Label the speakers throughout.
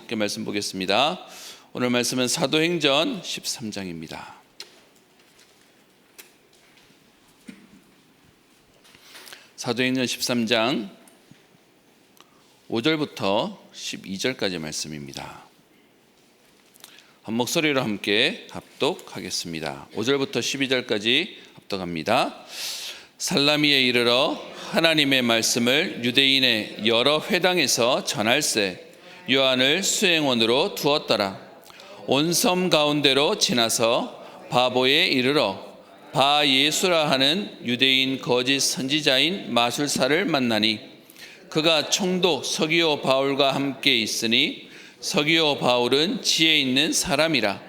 Speaker 1: 함께 말씀 보겠습니다. 오늘 말씀은 사도행전 13장입니다. 사도행전 13장 5절부터 12절까지 말씀입니다. 한 목소리로 함께 합독하겠습니다. 5절부터 12절까지 합독합니다. 살라미에 이르러 하나님의 말씀을 유대인의 여러 회당에서 전할세 요한을 수행원으로 두었더라. 온 섬 가운데로 지나서 바보에 이르러 바 예수라 하는 유대인 거짓 선지자인 마술사를 만나니 그가 총독 서기오 바울과 함께 있으니 서기오 바울은 지혜 있는 사람이라.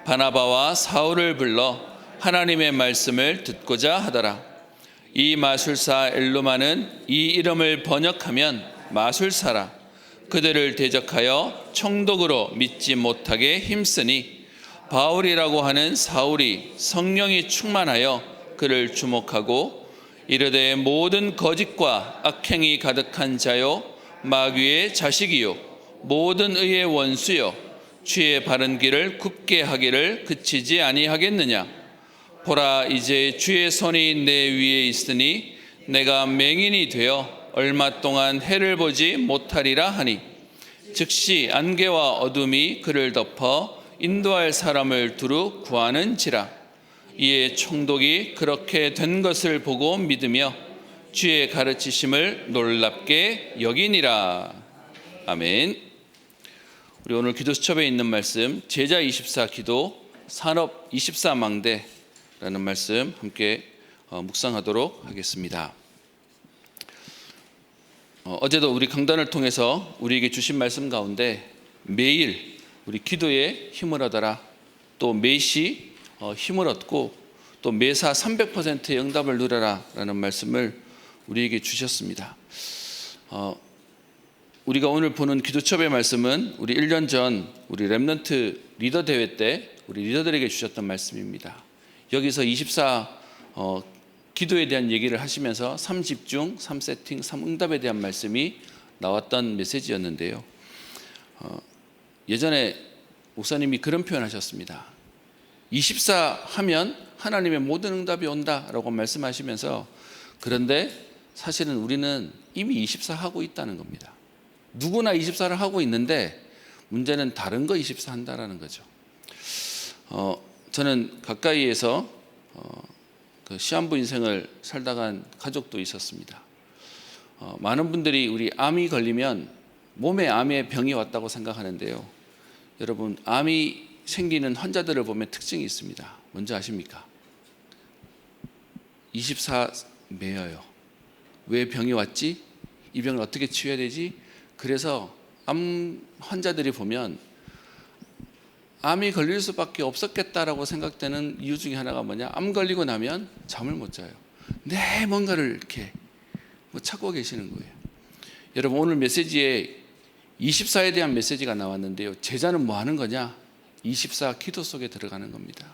Speaker 1: 바나바와 사울을 불러 하나님의 말씀을 듣고자 하더라. 이 마술사 엘루마는 이 이름을 번역하면 마술사라. 그들을 대적하여 총독으로 믿지 못하게 힘쓰니 바울이라고 하는 사울이 성령이 충만하여 그를 주목하고 이르되 모든 거짓과 악행이 가득한 자요 마귀의 자식이요 모든 의의 원수요 주의 바른 길을 굽게 하기를 그치지 아니하겠느냐. 보라, 이제 주의 손이 내 위에 있으니 내가 맹인이 되어 얼마 동안 해를 보지 못하리라 하니 즉시 안개와 어둠이 그를 덮어 인도할 사람을 두루 구하는지라. 이에 총독이 그렇게 된 것을 보고 믿으며 주의 가르치심을 놀랍게 여기니라. 아멘. 우리 오늘 기도 수첩에 있는 말씀 제자 24 기도 산업 24망대라는 말씀 함께 묵상하도록 하겠습니다. 어제도 우리 강단을 통해서 우리에게 주신 말씀 가운데 매일 우리 기도에 힘을 얻어라, 또 매시 힘을 얻고 또 매사 300%의 응답을 누려라 라는 말씀을 우리에게 주셨습니다. 우리가 오늘 보는 기도첩의 말씀은 우리 1년 전 우리 렘넌트 리더 대회 때 우리 리더들에게 주셨던 말씀입니다. 여기서 24 기도에 대한 얘기를 하시면서 3집중, 3세팅, 3응답에 대한 말씀이 나왔던 메시지였는데요. 예전에 목사님이 그런 표현하셨습니다. 24 하면 하나님의 모든 응답이 온다라고 말씀하시면서, 그런데 사실은 우리는 이미 24 하고 있다는 겁니다. 누구나 24를 하고 있는데 문제는 다른 거 24 한다라는 거죠. 저는 가까이에서 그 시한부 인생을 살다 간 가족도 있었습니다. 많은 분들이 우리 암이 걸리면 몸에 암의 병이 왔다고 생각하는데요. 여러분, 암이 생기는 환자들을 보면 특징이 있습니다. 뭔지 아십니까? 24 매여요. 왜 병이 왔지? 이 병을 어떻게 치유해야 되지? 그래서 암 환자들이 보면 암이 걸릴 수밖에 없었겠다라고 생각되는 이유 중에 하나가 뭐냐? 암 걸리고 나면 잠을 못 자요. 네, 뭔가를 이렇게 찾고 계시는 거예요. 여러분, 오늘 메시지에 24에 대한 메시지가 나왔는데요. 제자는 뭐 하는 거냐? 24 기도 속에 들어가는 겁니다.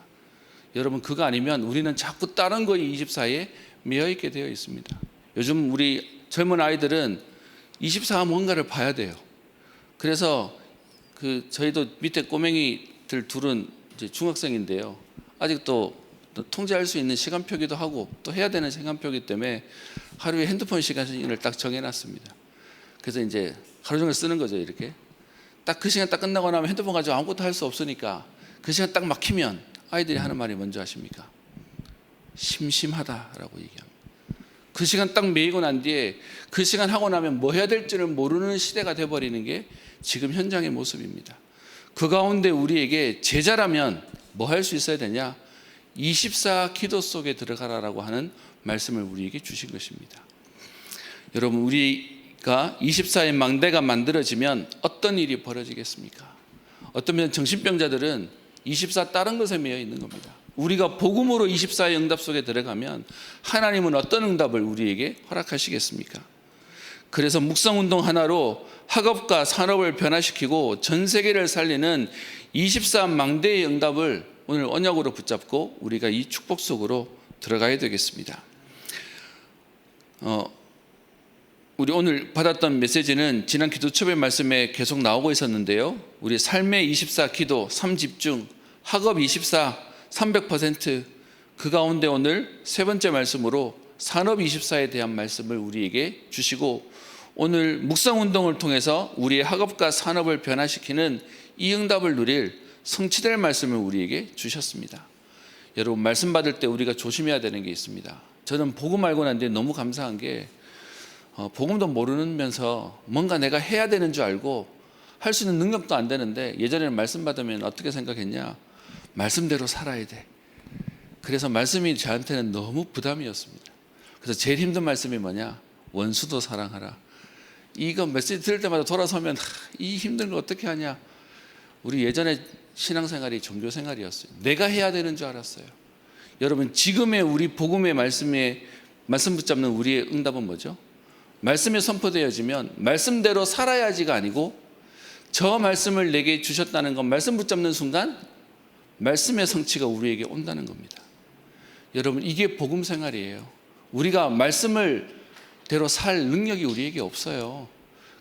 Speaker 1: 여러분, 그거 아니면 우리는 자꾸 다른 거에 24에 매여 있게 되어 있습니다. 요즘 우리 젊은 아이들은 24 뭔가를 봐야 돼요. 그래서 저희도 밑에 꼬맹이들 둘은 이제 중학생인데요. 아직도 통제할 수 있는 시간표기도 하고 또 해야 되는 시간표기 때문에 하루에 핸드폰 시간을 딱 정해놨습니다. 그래서 이제 하루 종일 쓰는 거죠. 이렇게 딱 그 시간 딱 끝나고 나면 핸드폰 가지고 아무것도 할 수 없으니까 그 시간 딱 막히면 아이들이 하는 말이 뭔지 아십니까? 심심하다라고 얘기합니다. 그 시간 딱 매이고 난 뒤에 그 시간 하고 나면 뭐 해야 될지를 모르는 시대가 돼버리는 게 지금 현장의 모습입니다. 그 가운데 우리에게 제자라면 뭐 할 수 있어야 되냐? 24 기도 속에 들어가라라고 하는 말씀을 우리에게 주신 것입니다. 여러분, 우리가 24의 망대가 만들어지면 어떤 일이 벌어지겠습니까? 어떤 정신병자들은 24 다른 것에 매여 있는 겁니다. 우리가 복음으로 24의 응답 속에 들어가면 하나님은 어떤 응답을 우리에게 허락하시겠습니까? 그래서 묵상운동 하나로 학업과 산업을 변화시키고 전 세계를 살리는 24 망대의 응답을 오늘 언약으로 붙잡고 우리가 이 축복 속으로 들어가야 되겠습니다. 우리 오늘 받았던 메시지는 지난 기도첩의 말씀에 계속 나오고 있었는데요. 우리 삶의 24 기도 3집중 학업 24 300%, 그 가운데 오늘 세 번째 말씀으로 산업 24에 대한 말씀을 우리에게 주시고, 오늘 묵상운동을 통해서 우리의 학업과 산업을 변화시키는 이 응답을 누릴 성취될 말씀을 우리에게 주셨습니다. 여러분, 말씀 받을 때 우리가 조심해야 되는 게 있습니다. 저는 복음 알고 난 뒤에 너무 감사한 게, 복음도 모르면서 뭔가 내가 해야 되는 줄 알고 할 수 있는 능력도 안 되는데, 예전에는 말씀 받으면 어떻게 생각했냐, 말씀대로 살아야 돼. 그래서 말씀이 저한테는 너무 부담이었습니다. 그래서 제일 힘든 말씀이 뭐냐, 원수도 사랑하라. 이거 메시지 들을 때마다 돌아서면 이 힘든 걸 어떻게 하냐. 우리 예전에 신앙생활이 종교생활이었어요. 내가 해야 되는 줄 알았어요. 여러분, 지금의 우리 복음의 말씀 붙잡는 우리의 응답은 뭐죠? 말씀이 선포되어지면 말씀대로 살아야지가 아니고, 저 말씀을 내게 주셨다는 건 말씀 붙잡는 순간 말씀의 성취가 우리에게 온다는 겁니다. 여러분, 이게 복음 생활이에요. 우리가 말씀을 대로 살 능력이 우리에게 없어요.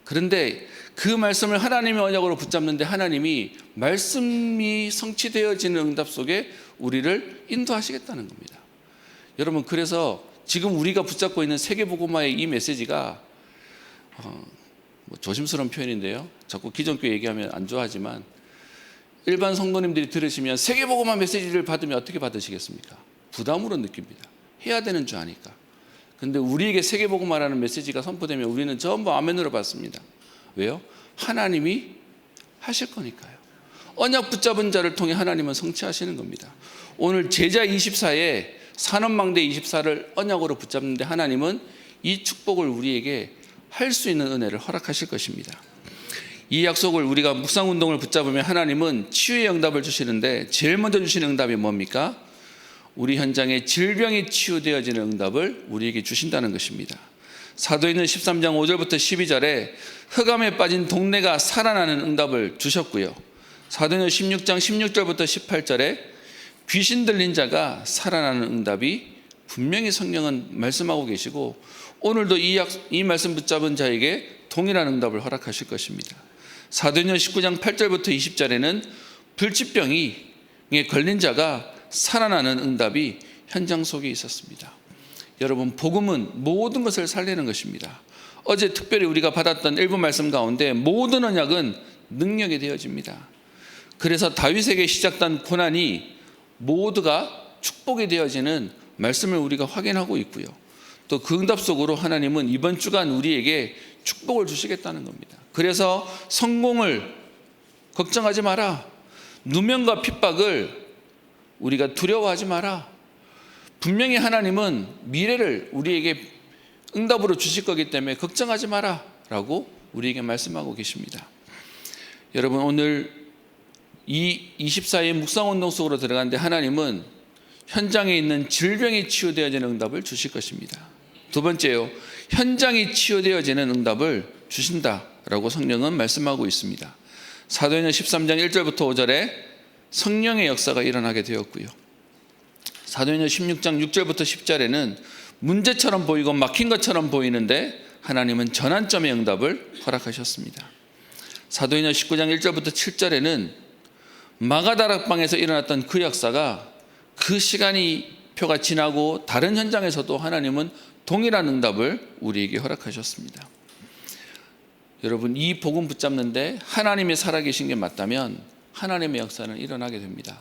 Speaker 1: 그런데 그 말씀을 하나님의 언약으로 붙잡는데, 하나님이 말씀이 성취되어지는 응답 속에 우리를 인도하시겠다는 겁니다. 여러분, 그래서 지금 우리가 붙잡고 있는 세계복음화의 이 메시지가 조심스러운 표현인데요, 자꾸 기존교회 얘기하면 안 좋아하지만, 일반 성도님들이 들으시면 세계복음화 메시지를 받으면 어떻게 받으시겠습니까? 부담으로 느낍니다. 해야 되는 줄 아니까. 근데 우리에게 세계복음화라는 메시지가 선포되면 우리는 전부 아멘으로 받습니다. 왜요? 하나님이 하실 거니까요. 언약 붙잡은 자를 통해 하나님은 성취하시는 겁니다. 오늘 제자 24에 산업망대 24를 언약으로 붙잡는데, 하나님은 이 축복을 우리에게 할 수 있는 은혜를 허락하실 것입니다. 이 약속을 우리가 묵상운동을 붙잡으면 하나님은 치유의 응답을 주시는데, 제일 먼저 주시는 응답이 뭡니까? 우리 현장에 질병이 치유되어지는 응답을 우리에게 주신다는 것입니다. 사도행전 13장 5절부터 12절에 흑암에 빠진 동네가 살아나는 응답을 주셨고요. 사도행전 16장 16절부터 18절에 귀신 들린 자가 살아나는 응답이 분명히 성령은 말씀하고 계시고, 오늘도 이 말씀 붙잡은 자에게 동일한 응답을 허락하실 것입니다. 사도행전 19장 8절부터 20절에는 불치병에 걸린 자가 살아나는 응답이 현장 속에 있었습니다. 여러분, 복음은 모든 것을 살리는 것입니다. 어제 특별히 우리가 받았던 일부 말씀 가운데 모든 언약은 능력이 되어집니다. 그래서 다윗에게 시작된 고난이 모두가 축복이 되어지는 말씀을 우리가 확인하고 있고요. 또 그 응답 속으로 하나님은 이번 주간 우리에게 축복을 주시겠다는 겁니다. 그래서 성공을 걱정하지 마라. 누명과 핍박을 우리가 두려워하지 마라. 분명히 하나님은 미래를 우리에게 응답으로 주실 거기 때문에 걱정하지 마라 라고 우리에게 말씀하고 계십니다. 여러분, 오늘 이 24의 묵상운동 속으로 들어가는데, 하나님은 현장에 있는 질병이 치유되어지는 응답을 주실 것입니다. 두 번째요, 현장이 치유되어지는 응답을 주신다라고 성령은 말씀하고 있습니다. 사도행전 13장 1절부터 5절에 성령의 역사가 일어나게 되었고요. 사도행전 16장 6절부터 10절에는 문제처럼 보이고 막힌 것처럼 보이는데 하나님은 전환점의 응답을 허락하셨습니다. 사도행전 19장 1절부터 7절에는 마가다락방에서 일어났던 그 역사가 그 시간이 표가 지나고 다른 현장에서도 하나님은 동일한 응답을 우리에게 허락하셨습니다. 여러분, 이 복음 붙잡는데 하나님이 살아계신 게 맞다면 하나님의 역사는 일어나게 됩니다.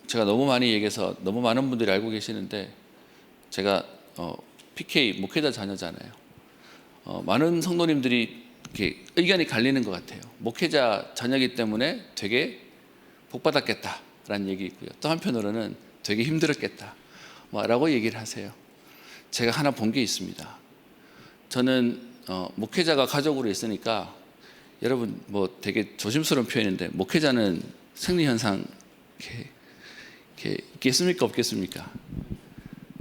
Speaker 1: 제가 너무 많이 얘기해서 너무 많은 분들이 알고 계시는데, 제가 PK 목회자 자녀잖아요. 많은 성도님들이 이렇게 의견이 갈리는 것 같아요. 목회자 자녀이기 때문에 되게 복받았겠다라는 얘기 있고요. 또 한편으로는 되게 힘들었겠다 라고 얘기를 하세요. 제가 하나 본 게 있습니다. 저는 목회자가 가족으로 있으니까, 여러분 뭐 되게 조심스러운 표현인데, 목회자는 생리현상 있겠습니까 없겠습니까?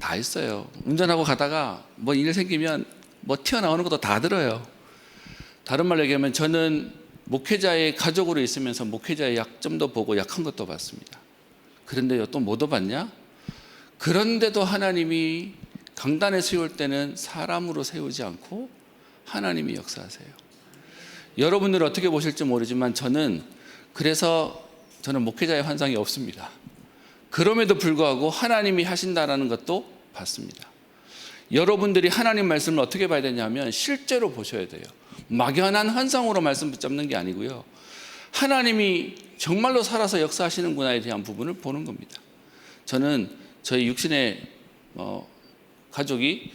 Speaker 1: 다 있어요. 운전하고 가다가 뭐 일 생기면 뭐 튀어나오는 것도 다 들어요. 다른 말로 얘기하면 저는 목회자의 가족으로 있으면서 목회자의 약점도 보고 약한 것도 봤습니다. 그런데요, 또 뭐도 봤냐? 그런데도 하나님이 강단에 세울 때는 사람으로 세우지 않고 하나님이 역사하세요. 여러분들은 어떻게 보실지 모르지만 그래서 저는 목회자의 환상이 없습니다. 그럼에도 불구하고 하나님이 하신다는 것도 봤습니다. 여러분들이 하나님 말씀을 어떻게 봐야 되냐면 실제로 보셔야 돼요. 막연한 환상으로 말씀 붙잡는 게 아니고요. 하나님이 정말로 살아서 역사하시는구나에 대한 부분을 보는 겁니다. 저는 저희 육신의 가족이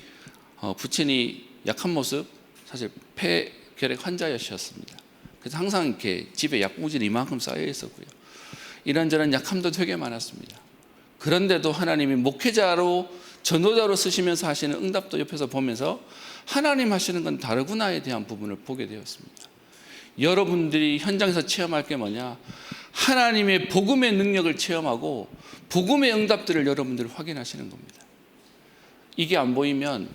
Speaker 1: 부친이 약한 모습, 사실 폐결핵 환자였습니다. 그래서 항상 이렇게 집에 약봉지는 이만큼 쌓여 있었고요. 이런저런 약함도 되게 많았습니다. 그런데도 하나님이 목회자로 전도자로 쓰시면서 하시는 응답도 옆에서 보면서 하나님 하시는 건 다르구나에 대한 부분을 보게 되었습니다. 여러분들이 현장에서 체험할 게 뭐냐? 하나님의 복음의 능력을 체험하고 복음의 응답들을 여러분들이 확인하시는 겁니다. 이게 안 보이면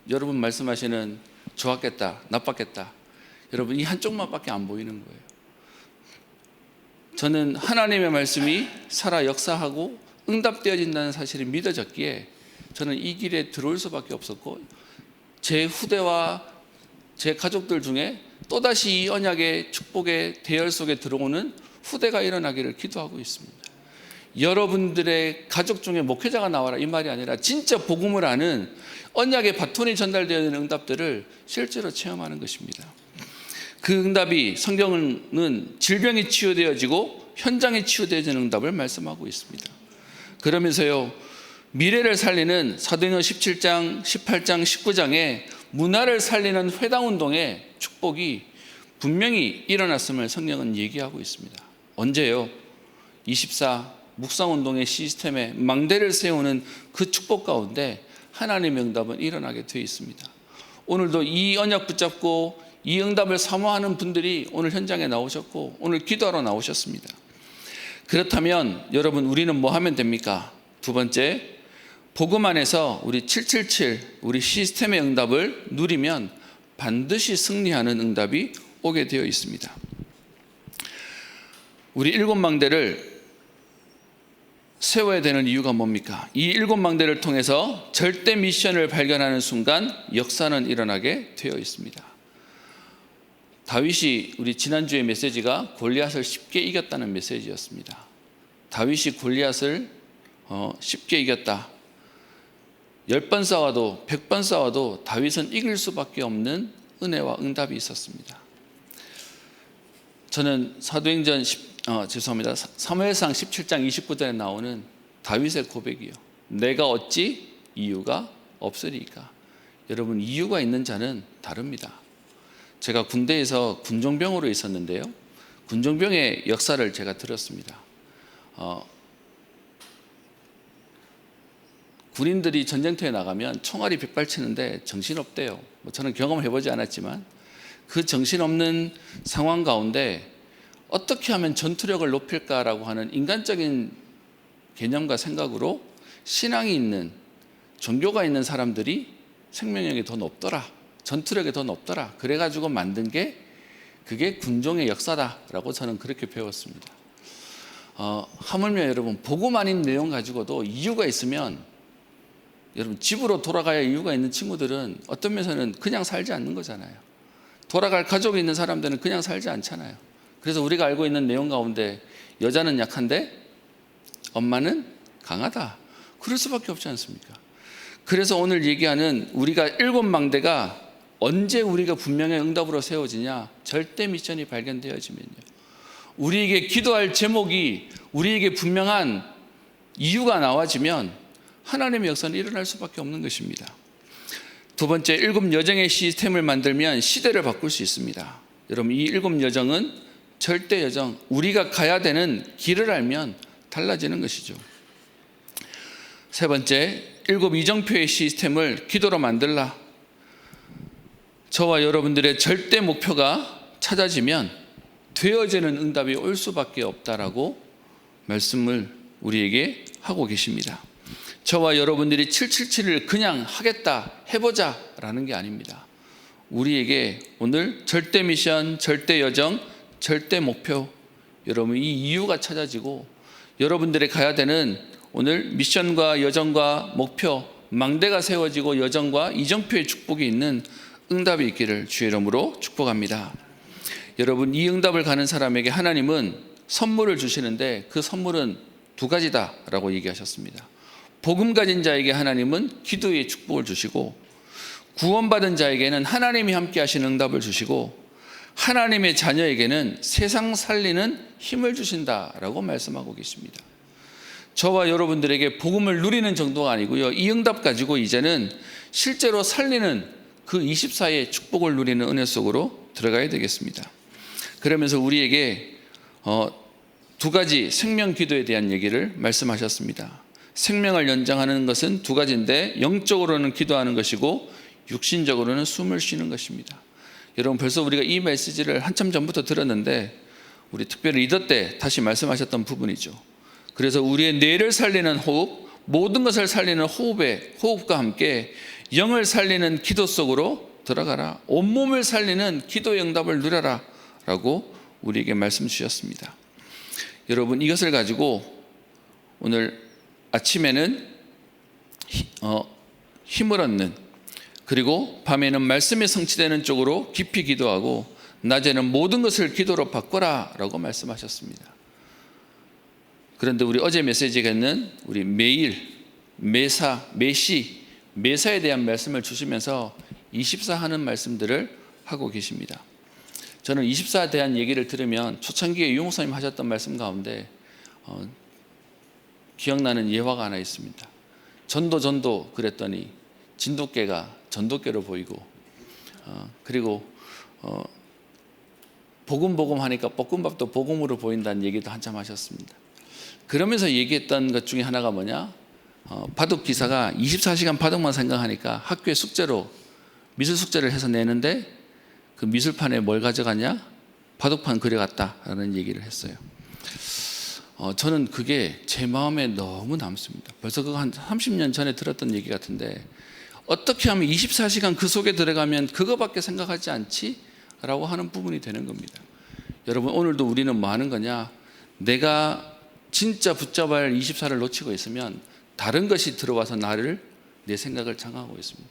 Speaker 1: 여러분 말씀하시는 좋았겠다, 나빴겠다, 여러분 이 한쪽만밖에 안 보이는 거예요. 저는 하나님의 말씀이 살아 역사하고 응답되어진다는 사실이 믿어졌기에 저는 이 길에 들어올 수밖에 없었고, 제 후대와 제 가족들 중에 또다시 이 언약의 축복의 대열 속에 들어오는 후대가 일어나기를 기도하고 있습니다. 여러분들의 가족 중에 목회자가 나와라 이 말이 아니라 진짜 복음을 아는 언약의 바톤이 전달되어 있는 응답들을 실제로 체험하는 것입니다. 그 응답이, 성경은 질병이 치유되어지고 현장에 치유되어지는 응답을 말씀하고 있습니다. 그러면서요, 미래를 살리는 사도행전 17장, 18장, 19장에 문화를 살리는 회당운동의 축복이 분명히 일어났음을 성경은 얘기하고 있습니다. 언제요? 24 묵상운동의 시스템에 망대를 세우는 그 축복 가운데 하나님의 응답은 일어나게 되어 있습니다. 오늘도 이 언약 붙잡고 이 응답을 사모하는 분들이 오늘 현장에 나오셨고 오늘 기도하러 나오셨습니다. 그렇다면 여러분, 우리는 뭐 하면 됩니까? 두 번째, 복음 안에서 우리 777 우리 시스템의 응답을 누리면 반드시 승리하는 응답이 오게 되어 있습니다. 우리 7망대를 세워야 되는 이유가 뭡니까? 이 7망대를 통해서 절대 미션을 발견하는 순간 역사는 일어나게 되어 있습니다. 다윗이, 우리 지난주의 메시지가 골리앗을 쉽게 이겼다는 메시지였습니다. 다윗이 골리앗을 쉽게 이겼다. 10번 싸워도 100번 싸워도 다윗은 이길 수밖에 없는 은혜와 응답이 있었습니다. 저는 사도행전 사무엘상 17장 29절에 나오는 다윗의 고백이요, 내가 어찌 이유가 없으리까. 여러분, 이유가 있는 자는 다릅니다. 제가 군대에서 군종병으로 있었는데요, 군종병의 역사를 제가 들었습니다. 군인들이 전쟁터에 나가면 총알이 백발치는데 정신없대요. 저는 경험을 해보지 않았지만 그 정신없는 상황 가운데 어떻게 하면 전투력을 높일까라고 하는 인간적인 개념과 생각으로 신앙이 있는, 종교가 있는 사람들이 생명력이 더 높더라, 전투력이 더 높더라, 그래가지고 만든 게 그게 군종의 역사다라고 저는 그렇게 배웠습니다. 하물며 여러분, 복음 아닌 내용 가지고도 이유가 있으면, 여러분 집으로 돌아가야 이유가 있는 친구들은 어떤 면에서는 그냥 살지 않는 거잖아요. 돌아갈 가족이 있는 사람들은 그냥 살지 않잖아요. 그래서 우리가 알고 있는 내용 가운데 여자는 약한데 엄마는 강하다, 그럴 수밖에 없지 않습니까? 그래서 오늘 얘기하는 우리가 7망대가 언제 우리가 분명히 응답으로 세워지냐? 절대 미션이 발견되어지면요, 우리에게 기도할 제목이, 우리에게 분명한 이유가 나와지면 하나님의 역사는 일어날 수밖에 없는 것입니다. 두 번째, 7여정의 시스템을 만들면 시대를 바꿀 수 있습니다. 여러분, 이 7여정은 절대 여정, 우리가 가야 되는 길을 알면 달라지는 것이죠. 세 번째, 7 이정표의 시스템을 기도로 만들라. 저와 여러분들의 절대 목표가 찾아지면 되어지는 응답이 올 수밖에 없다라고 말씀을 우리에게 하고 계십니다. 저와 여러분들이 777을 그냥 하겠다, 해보자 라는 게 아닙니다. 우리에게 오늘 절대 미션, 절대 여정, 절대 목표, 여러분 이 이유가 찾아지고 여러분들이 가야 되는 오늘 미션과 여정과 목표, 망대가 세워지고 여정과 이정표의 축복이 있는 응답이 있기를 주의 이름으로 축복합니다. 여러분, 이 응답을 가는 사람에게 하나님은 선물을 주시는데 그 선물은 두 가지다라고 얘기하셨습니다. 복음 가진 자에게 하나님은 기도의 축복을 주시고, 구원받은 자에게는 하나님이 함께 하시는 응답을 주시고, 하나님의 자녀에게는 세상 살리는 힘을 주신다라고 말씀하고 계십니다. 저와 여러분들에게 복음을 누리는 정도가 아니고요, 이 응답 가지고 이제는 실제로 살리는 그 24의 축복을 누리는 은혜 속으로 들어가야 되겠습니다. 그러면서 우리에게 두 가지 생명 기도에 대한 얘기를 말씀하셨습니다. 생명을 연장하는 것은 두 가지인데, 영적으로는 기도하는 것이고 육신적으로는 숨을 쉬는 것입니다. 여러분, 벌써 우리가 이 메시지를 한참 전부터 들었는데, 우리 특별히 리더 때 다시 말씀하셨던 부분이죠. 그래서 우리의 뇌를 살리는 호흡, 모든 것을 살리는 호흡과 함께 영을 살리는 기도 속으로 들어가라. 온몸을 살리는 기도의 응답을 누려라 라고 우리에게 말씀 주셨습니다. 여러분, 이것을 가지고 오늘 아침에는 힘을 얻는, 그리고 밤에는 말씀이 성취되는 쪽으로 깊이 기도하고, 낮에는 모든 것을 기도로 바꿔라 라고 말씀하셨습니다. 그런데 우리 어제 메시지에는 우리 매일, 매사, 매시, 매사에 대한 말씀을 주시면서 24 하는 말씀들을 하고 계십니다. 저는 24에 대한 얘기를 들으면 초창기에 유목사님 하셨던 말씀 가운데 기억나는 예화가 하나 있습니다. 전도 그랬더니 진돗개가 전도개로 보이고, 그리고 복음 하니까 볶음밥도 복음으로 보인다는 얘기도 한참 하셨습니다. 그러면서 얘기했던 것 중에 하나가 뭐냐, 바둑 기사가 24시간 바둑만 생각하니까 학교에 숙제로 미술 숙제를 해서 내는데, 그 미술판에 뭘 가져갔냐, 바둑판 그려갔다라는 얘기를 했어요. 저는 그게 제 마음에 너무 남습니다. 벌써 그거 한 30년 전에 들었던 얘기 같은데, 어떻게 하면 24시간 그 속에 들어가면 그거밖에 생각하지 않지? 라고 하는 부분이 되는 겁니다. 여러분, 오늘도 우리는 뭐 하는 거냐, 내가 진짜 붙잡아야 할 24를 놓치고 있으면 다른 것이 들어와서 내 생각을 장악하고 있습니다.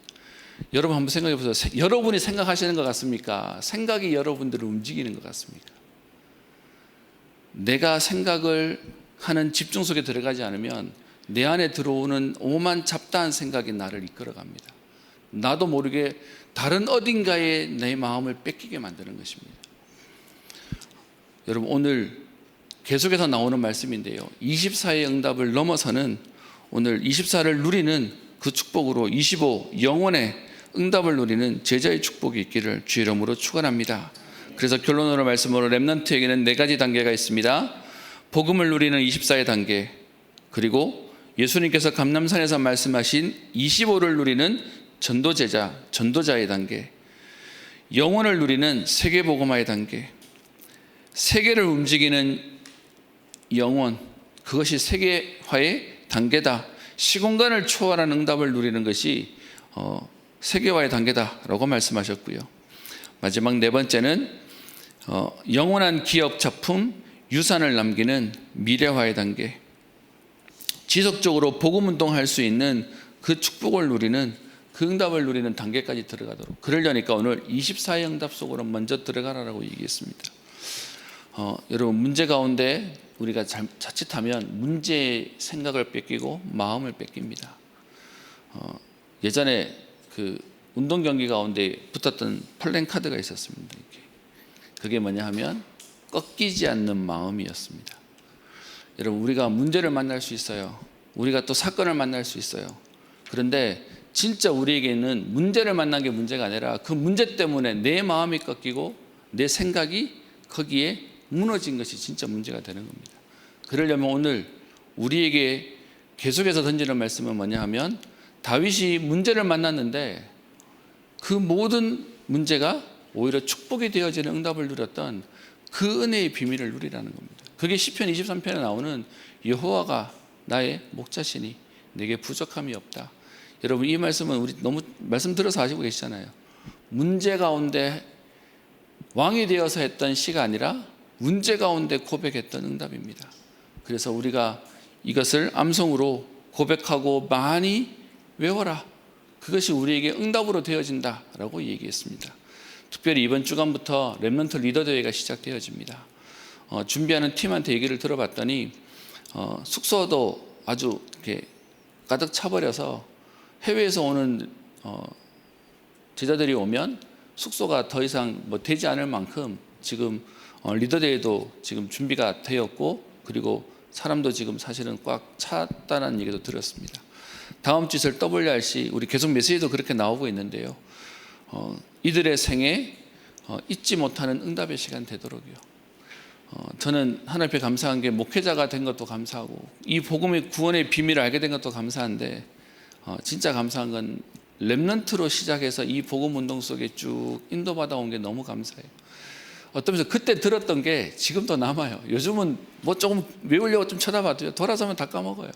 Speaker 1: 여러분, 한번 생각해 보세요. 여러분이 생각하시는 것 같습니까? 생각이 여러분들을 움직이는 것 같습니까? 내가 생각을 하는 집중 속에 들어가지 않으면 내 안에 들어오는 오만 잡다한 생각이 나를 이끌어갑니다. 나도 모르게 다른 어딘가에 내 마음을 뺏기게 만드는 것입니다. 여러분, 오늘 계속해서 나오는 말씀인데요, 24의 응답을 넘어서는 오늘 24를 누리는 그 축복으로 25 영원의 응답을 누리는 제자의 축복이 있기를 주의 이름으로 축원합니다. 그래서 결론으로 말씀으로 렘넌트에게는 4가지 단계가 있습니다. 복음을 누리는 24의 단계, 그리고 예수님께서 감람산에서 말씀하신 25를 누리는 전도자의 단계, 영혼을 누리는 세계복음화의 단계, 세계를 움직이는 영혼, 그것이 세계화의 단계다. 시공간을 초월한 응답을 누리는 것이 세계화의 단계다라고 말씀하셨고요. 마지막 4번째는 영원한 기업, 작품, 유산을 남기는 미래화의 단계, 지속적으로 복음 운동할 수 있는 그 축복을 누리는, 그 응답을 누리는 단계까지 들어가도록, 그러려니까 오늘 24의 응답 속으로 먼저 들어가라라고 얘기했습니다. 여러분, 문제 가운데 우리가 자칫하면 문제의 생각을 뺏기고 마음을 뺏깁니다. 예전에 그 운동 경기 가운데 붙었던 플랜카드가 있었습니다. 그게 뭐냐 하면 꺾이지 않는 마음이었습니다. 여러분, 우리가 문제를 만날 수 있어요. 우리가 또 사건을 만날 수 있어요. 그런데 진짜 우리에게는 문제를 만난 게 문제가 아니라 그 문제 때문에 내 마음이 꺾이고 내 생각이 거기에 무너진 것이 진짜 문제가 되는 겁니다. 그러려면 오늘 우리에게 계속해서 던지는 말씀은 뭐냐 하면, 다윗이 문제를 만났는데 그 모든 문제가 오히려 축복이 되어지는 응답을 누렸던 그 은혜의 비밀을 누리라는 겁니다. 그게 시편 23편에 나오는 여호와가 나의 목자시니 내게 부족함이 없다. 여러분, 이 말씀은 우리 너무 말씀 들어서 아시고 계시잖아요. 문제 가운데 왕이 되어서 했던 시가 아니라 문제 가운데 고백했던 응답입니다. 그래서 우리가 이것을 암송으로 고백하고 많이 외워라. 그것이 우리에게 응답으로 되어진다라고 얘기했습니다. 특별히 이번 주간부터 렘넌트 리더 대회가 시작되어집니다. 준비하는 팀한테 얘기를 들어봤더니 숙소도 아주 이렇게 가득 차버려서 해외에서 오는 제자들이 오면 숙소가 더 이상 되지 않을 만큼 지금 리더 대회도 지금 준비가 되었고, 그리고 사람도 지금 사실은 꽉 찼다는 얘기도 들었습니다. 다음 주 있을 WRC 우리 계속 메시지도 그렇게 나오고 있는데요. 이들의 생에 잊지 못하는 응답의 시간 되도록요. 저는 하나님 앞에 감사한 게 목회자가 된 것도 감사하고 이 복음의 구원의 비밀을 알게 된 것도 감사한데, 진짜 감사한 건 렘넌트로 시작해서 이 복음 운동 속에 쭉 인도받아 온 게 너무 감사해요. 어떤 면에서 그때 들었던 게 지금도 남아요. 요즘은 조금 외우려고 좀 쳐다봐도요, 돌아서면 다 까먹어요.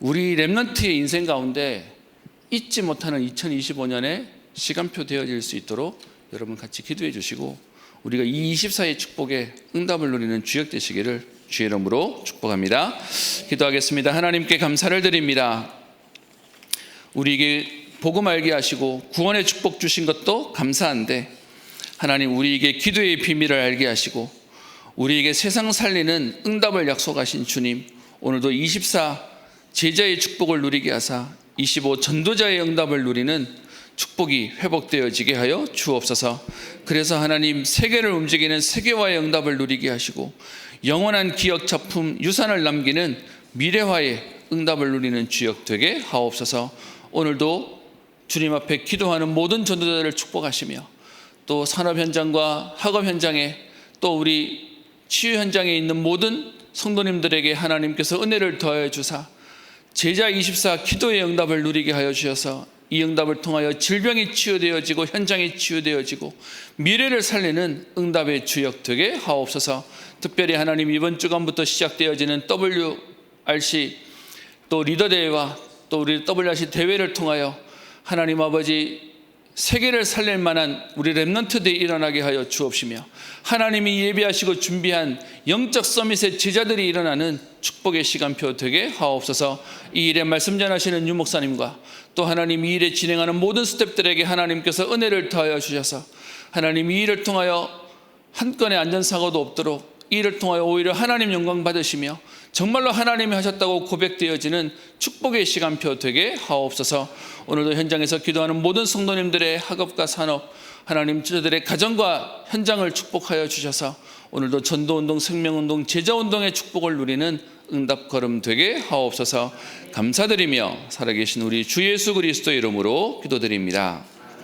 Speaker 1: 우리 렘넌트의 인생 가운데 잊지 못하는 2025년에 시간표 되어질 수 있도록 여러분 같이 기도해 주시고, 우리가 이 24의 축복에 응답을 누리는 주역 되시기를 주의 이름으로 축복합니다. 기도하겠습니다. 하나님께 감사를 드립니다. 우리에게 복음 알게 하시고 구원의 축복 주신 것도 감사한데, 하나님 우리에게 기도의 비밀을 알게 하시고 우리에게 세상 살리는 응답을 약속하신 주님, 오늘도 24 제자의 축복을 누리게 하사 25 전도자의 응답을 누리는 축복이 회복되어지게 하여 주옵소서. 그래서 하나님 세계를 움직이는 세계화의 응답을 누리게 하시고 영원한 기억 작품 유산을 남기는 미래화의 응답을 누리는 주역 되게 하옵소서. 오늘도 주님 앞에 기도하는 모든 전도자들을 축복하시며, 또 산업 현장과 학업 현장에, 또 우리 치유 현장에 있는 모든 성도님들에게 하나님께서 은혜를 더하여 주사 제자 24 기도의 응답을 누리게 하여 주셔서 이 응답을 통하여 질병이 치유되어지고 현장이 치유되어지고 미래를 살리는 응답의 주역 되게 하옵소서. 특별히 하나님 이번 주간부터 시작되어지는 WRC 또 리더 대회와 또 우리 WRC 대회를 통하여 하나님 아버지 세계를 살릴 만한 우리 렘넌트들이 일어나게 하여 주옵시며, 하나님이 예비하시고 준비한 영적 서밋의 제자들이 일어나는 축복의 시간표 되게 하옵소서. 이 일에 말씀 전하시는 유 목사님과 또 하나님 이 일에 진행하는 모든 스태프들에게 하나님께서 은혜를 더하여 주셔서 하나님 이 일을 통하여 한 건의 안전사고도 없도록, 이 일을 통하여 오히려 하나님 영광 받으시며 정말로 하나님이 하셨다고 고백되어지는 축복의 시간표 되게 하옵소서. 오늘도 현장에서 기도하는 모든 성도님들의 학업과 산업, 하나님 저들의 가정과 현장을 축복하여 주셔서 오늘도 전도운동, 생명운동, 제자운동의 축복을 누리는 응답 걸음 되게 하옵소서. 감사드리며 살아계신 우리 주 예수 그리스도의 이름으로 기도드립니다.